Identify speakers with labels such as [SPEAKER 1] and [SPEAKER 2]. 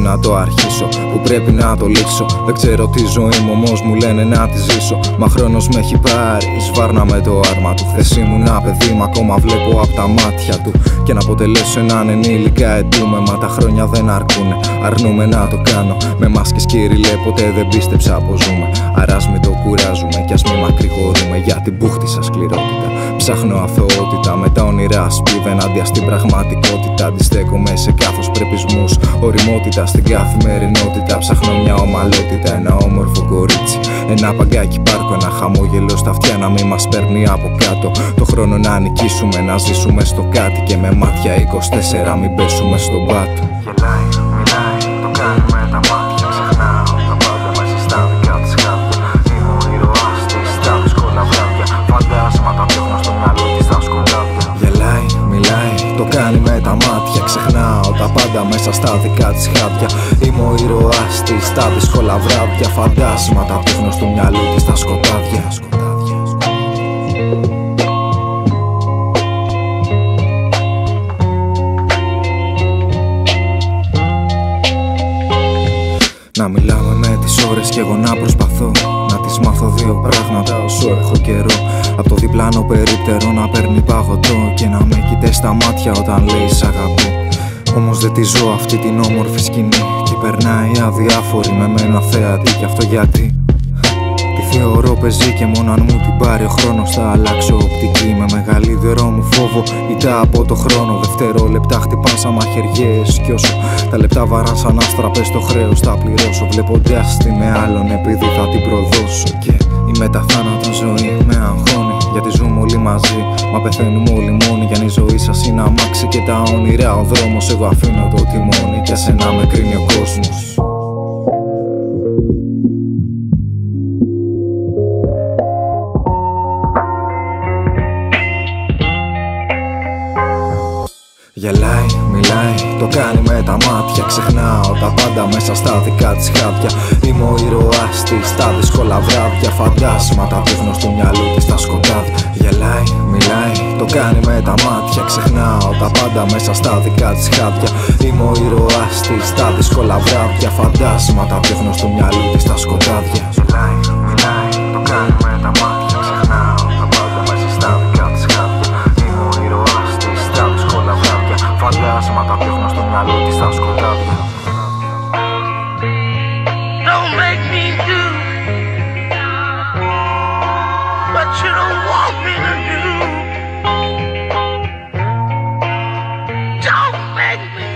[SPEAKER 1] να το αρχίσω, που πρέπει να το λήξω. Δεν ξέρω τη ζωή μου, όμως μου λένε να τη ζήσω. Μα χρόνος με έχει πάρει, σβάρνα με το άρμα του. Χθες ήμουν παιδί, μα ακόμα βλέπω απ' τα μάτια του. Και να αποτελέσω έναν ενήλικα ετούμε, μα τα χρόνια δεν αρκούνε, αρνούμε να το κάνω. Με μάσκες κυριλέ, ποτέ δεν πίστεψα πως ζούμε. Άρα ας μην το κουράζουμε κι ας μην μακρηγορούμε για την μπούχτισα σκληρότητα. Ψάχνω αθωότητα με τα όνειρά σπίβα ενάντια στην πραγματικότητα. Αντιστέκομαι σε κάθος πρεπισμούς, ωριμότητα στην καθημερινότητα. Ψάχνω μια ομαλότητα, ένα όμορφο κορίτσι, ένα παγκάκι πάρκο, ένα χαμόγελο στα αυτιά να μην μας παίρνει από κάτω. Το χρόνο να νικήσουμε, να ζήσουμε στο κάτι και με μάτια 24 μην πέσουμε στον πάτο.
[SPEAKER 2] Γελάει, μιλάει, το κάνει με τα μάτια. Ξεχνάω τα πάντα μέσα στα δικά της χάδια. Είμαι ο ήρωάς της στα δύσκολα βράδια. Φαντάσματα πιέχνω στο μυαλό της στα σκοτάδια.
[SPEAKER 1] Γελάει, μιλάει, το κάνει με τα μάτια. Ξεχνάω τα πάντα μέσα στα δικά της χάδια. Είμαι ο ήρωάς της στα δύσκολα βράδια. Φαντάσματα πιέχνω στο μυαλό της στα σκοτάδια. Να μιλάμε με τις ώρες κι εγώ να προσπαθώ να τις μάθω δύο πράγματα όσο έχω καιρό. Απ' το διπλάνο περίπτερο να παίρνει παγωτό και να με κοιτάει στα μάτια όταν λέει σ' αγαπώ. Όμως δεν τη ζω αυτή την όμορφη σκηνή και περνάει αδιάφορη με μένα θέατη. Κι αυτό γιατί τη θεωρώ πεζή και μόνο αν μου την πάρει ο χρόνος θα αλλάξω οπτική. Με μεγαλύτερο μου φόβο ητά από το χρόνο. Δευτερόλεπτα χτυπάν σαν μαχαιριές κι όσο τα λεπτά βαράν σαν άστρα πες το χρέος θα πληρώσω. Βλέποντας τη με άλλον επειδή θα την προδώσω. Και η μεταθάνατον ζωή με αγχώνει, γιατί ζούμε όλοι μαζί μα πεθαίνουμε όλοι μόνοι. Κι αν η ζωή σας είναι αμάξι και τα όνειρα ο δρόμος, εγώ αφήνω το τιμόνι και εσένα με κρίνει ο κόσμος. Γελάει, μιλάει, το κάνει με τα μάτια. Ξεχνάω τα πάντα μέσα στα δικά της χάδια. Είμαι ο ήρωάς της στα δύσκολα βράδια. Φαντάσματα δείχνω στο μυαλό της στα σκοτάδια. Γελάει, μιλάει, το κάνει με τα μάτια. Ξεχνάω τα πάντα μέσα στα δικά της χάδια. Είμαι ο ήρωάς της στα δύσκολα βράδια. Φαντάσματα δείχνω στο μυαλό της στα σκοτάδια.
[SPEAKER 2] Γελάει, μιλάει, το κάνει με τα μάτια. Ξεχνάω τα πάντα μέσα στα δικά της χάδια. Είμαι ο ήρωάς της στα δύσκολα βράδια. Φαντάσματα πιέχνω στο μυαλό της στα σκοτάδια.
[SPEAKER 3] Don't make me do what you don't want me to do. Don't make me